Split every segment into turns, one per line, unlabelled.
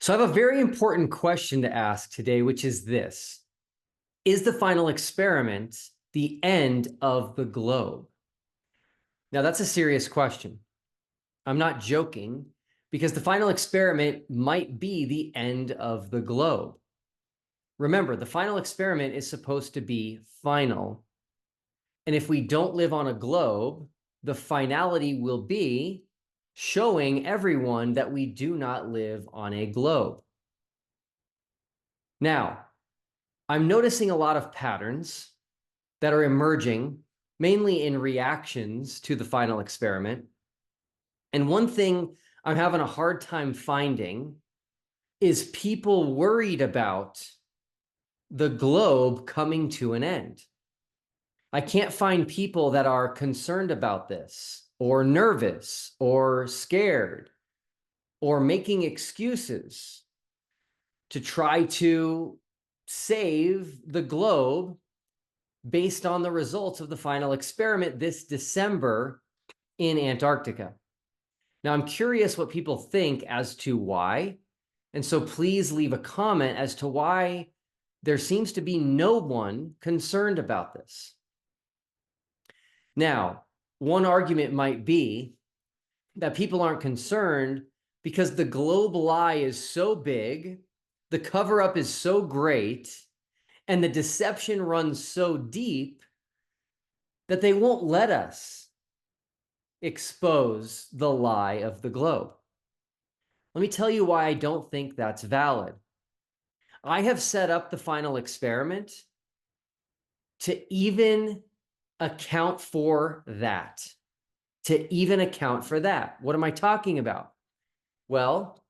So I have a very important question to ask today, which is this. Is the final experiment the end of the globe? Now, that's a serious question. I'm not joking because the final experiment might be the end of the globe. Remember, the final experiment is supposed to be final. And if we don't live on a globe, the finality will be showing everyone that we do not live on a globe. Now, I'm noticing a lot of patterns that are emerging, mainly in reactions to the final experiment. And one thing I'm having a hard time finding is people worried about the globe coming to an end. I can't find people that are concerned about this, or nervous, or scared, or making excuses to try to save the globe based on the results of the final experiment this December in Antarctica. Now, I'm curious what people think as to why. And so please leave a comment as to why there seems to be no one concerned about this. Now, one argument might be that people aren't concerned because the globe lie is so big, the cover-up is so great, and the deception runs so deep that they won't let us expose the lie of the globe. Let me tell you why I don't think that's valid. I have set up the final experiment to even account for that. What am I talking about? Well,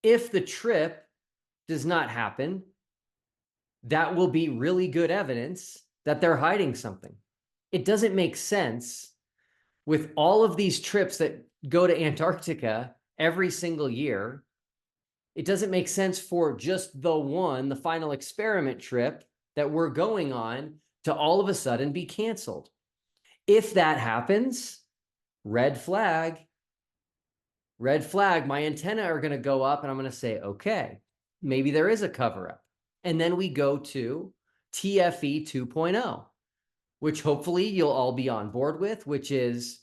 if the trip does not happen, that will be really good evidence that they're hiding something. It doesn't make sense with all of these trips that go to Antarctica every single year. It doesn't make sense for just the final experiment trip that we're going on to all of a sudden be canceled. If that happens, red flag, my antenna are going to go up and I'm going to say, okay, maybe there is a cover up. And then we go to TFE 2.0, which hopefully you'll all be on board with, which is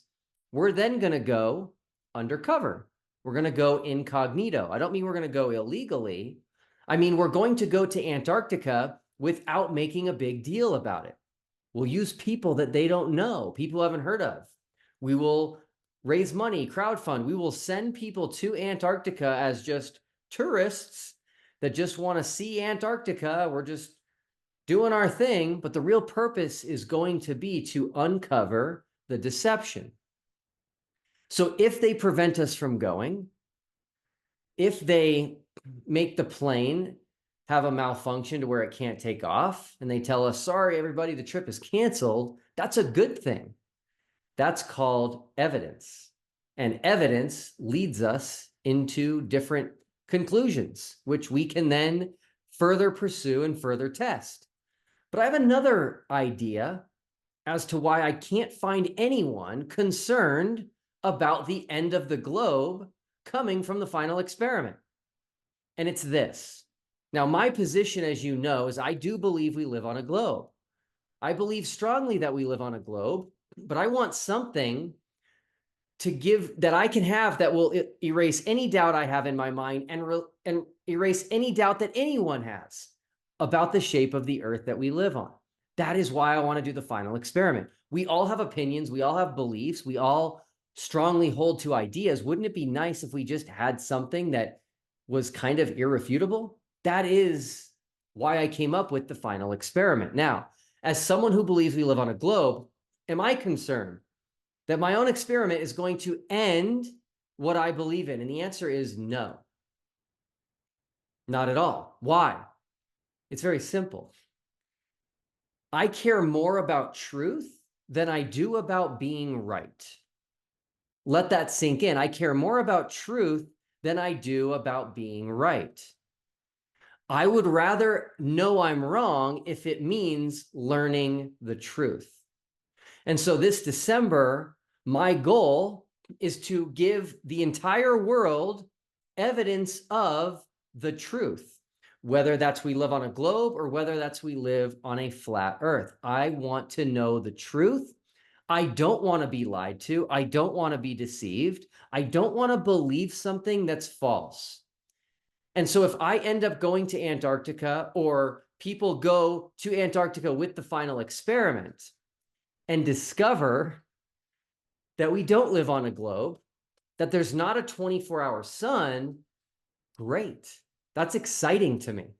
we're then going to go undercover. We're going to go incognito. I don't mean we're going to go illegally. I mean, we're going to go to Antarctica without making a big deal about it. We'll use people that they don't know, people who haven't heard of. We will raise money, crowdfund. We will send people to Antarctica as just tourists that just want to see Antarctica. We're just doing our thing, but the real purpose is going to be to uncover the deception. So if they prevent us from going, if they make the plane have a malfunction to where it can't take off, and they tell us, sorry, everybody, the trip is canceled, that's a good thing. That's called evidence. And evidence leads us into different conclusions, which we can then further pursue and further test. But I have another idea as to why I can't find anyone concerned about the end of the globe coming from the final experiment. And it's this. Now, my position, as you know, is I do believe we live on a globe. I believe strongly that we live on a globe, but I want something to give that I can have that will erase any doubt I have in my mind and erase any doubt that anyone has about the shape of the earth that we live on. That is why I want to do the final experiment. We all have opinions. We all have beliefs. We all strongly hold to ideas. Wouldn't it be nice if we just had something that was kind of irrefutable? That is why I came up with the final experiment. Now, as someone who believes we live on a globe, am I concerned that my own experiment is going to end what I believe in? And the answer is no. Not at all. Why? It's very simple. I care more about truth than I do about being right. Let that sink in. I care more about truth than I do about being right. I would rather know I'm wrong if it means learning the truth. And so this December, my goal is to give the entire world evidence of the truth, whether that's we live on a globe or whether that's we live on a flat earth. I want to know the truth. I don't want to be lied to. I don't want to be deceived. I don't want to believe something that's false. And so if I end up going to Antarctica, or people go to Antarctica with the final experiment and discover that we don't live on a globe, that there's not a 24-hour sun, great. That's exciting to me,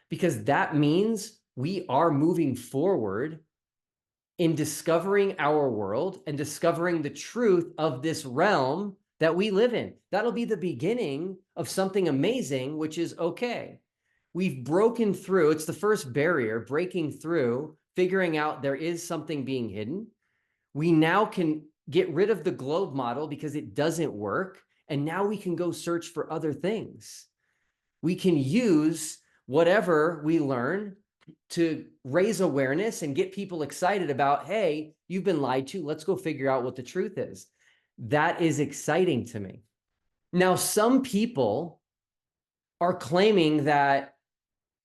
because that means we are moving forward in discovering our world and discovering the truth of this realm that we live in. That'll be the beginning of something amazing, which is, okay, we've broken through. It's the first barrier, breaking through, figuring out there is something being hidden. We now can get rid of the globe model because it doesn't work. And now we can go search for other things. We can use whatever we learn to raise awareness and get people excited about, hey, you've been lied to. Let's go figure out what the truth is. That is exciting to me. Now, some people are claiming that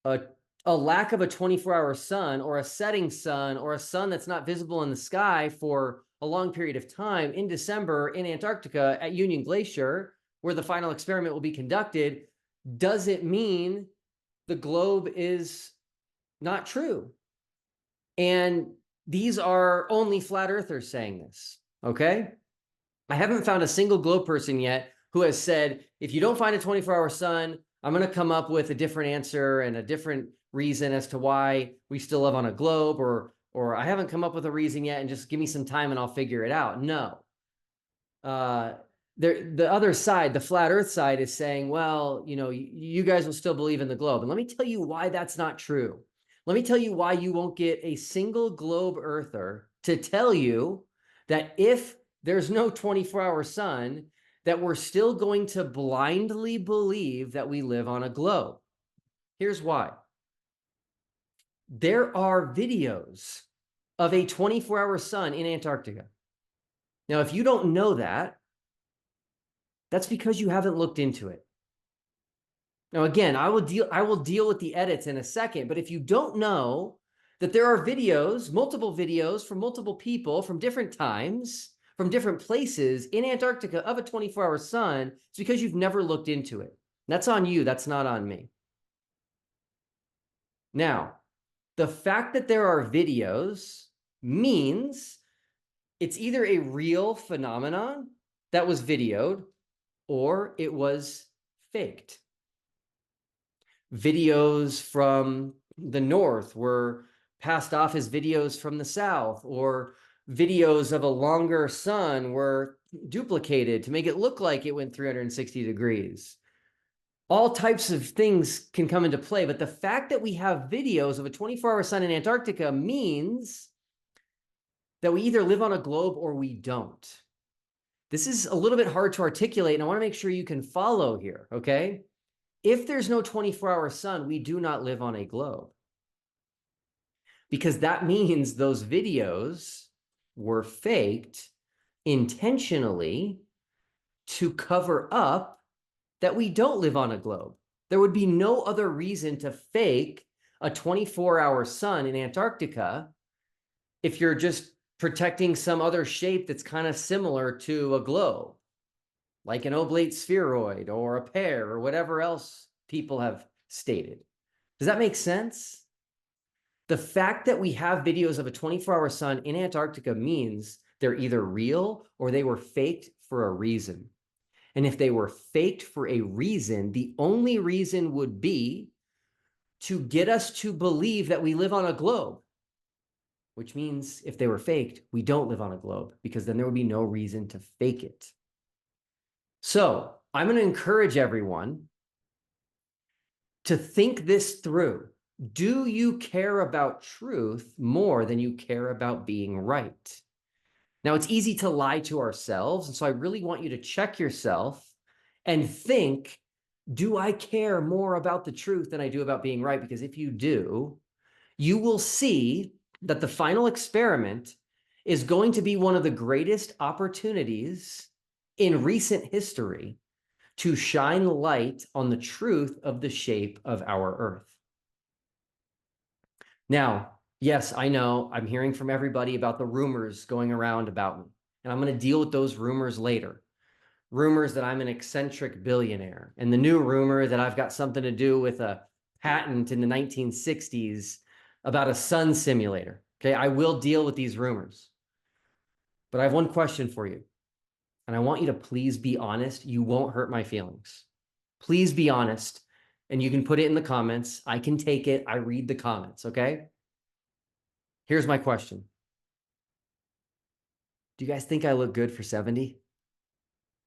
a lack of a 24-hour sun, or a setting sun, or a sun that's not visible in the sky for a long period of time in December in Antarctica at Union Glacier, where the final experiment will be conducted, doesn't mean the globe is not true. And these are only flat earthers saying this, okay? I haven't found a single globe person yet who has said, if you don't find a 24-hour sun, I'm going to come up with a different answer and a different reason as to why we still live on a globe, or I haven't come up with a reason yet, and just give me some time and I'll figure it out. No. The other side, the flat earth side, is saying, well, you guys will still believe in the globe. And let me tell you why that's not true. Let me tell you why you won't get a single globe earther to tell you that if there's no 24-hour sun, that we're still going to blindly believe that we live on a globe. Here's why. There are videos of a 24-hour sun in Antarctica. Now, if you don't know that, that's because you haven't looked into it. Now, again, I will deal with the edits in a second, but if you don't know that there are videos, multiple videos from multiple people from different times, from different places in Antarctica of a 24-hour sun, it's because you've never looked into it. That's on you. That's not on me. Now, the fact that there are videos means it's either a real phenomenon that was videoed, or it was faked. Videos from the north were passed off as videos from the south, or videos of a longer sun were duplicated to make it look like it went 360 degrees. All types of things can come into play, but the fact that we have videos of a 24-hour sun in Antarctica means that we either live on a globe or we don't. This is a little bit hard to articulate, and I want to make sure you can follow here, okay? If there's no 24-hour sun, we do not live on a globe. Because that means those videos were faked intentionally to cover up that we don't live on a globe. There would be no other reason to fake a 24-hour sun in Antarctica if you're just protecting some other shape that's kind of similar to a globe, like an oblate spheroid or a pear or whatever else people have stated. Does that make sense? The fact that we have videos of a 24-hour sun in Antarctica means they're either real or they were faked for a reason. And if they were faked for a reason, the only reason would be to get us to believe that we live on a globe, which means if they were faked, we don't live on a globe, because then there would be no reason to fake it. So I'm going to encourage everyone to think this through. Do you care about truth more than you care about being right? Now, it's easy to lie to ourselves, and so I really want you to check yourself and think, do I care more about the truth than I do about being right? Because if you do, you will see that the final experiment is going to be one of the greatest opportunities in recent history to shine light on the truth of the shape of our Earth. Now, yes, I know I'm hearing from everybody about the rumors going around about me, and I'm going to deal with those rumors later. Rumors that I'm an eccentric billionaire, and the new rumor that I've got something to do with a patent in the 1960s about a sun simulator. Okay, I will deal with these rumors. But I have one question for you, and I want you to please be honest. You won't hurt my feelings. Please be honest, and you can put it in the comments. I can take it. I read the comments, okay? Here's my question. Do you guys think I look good for 70?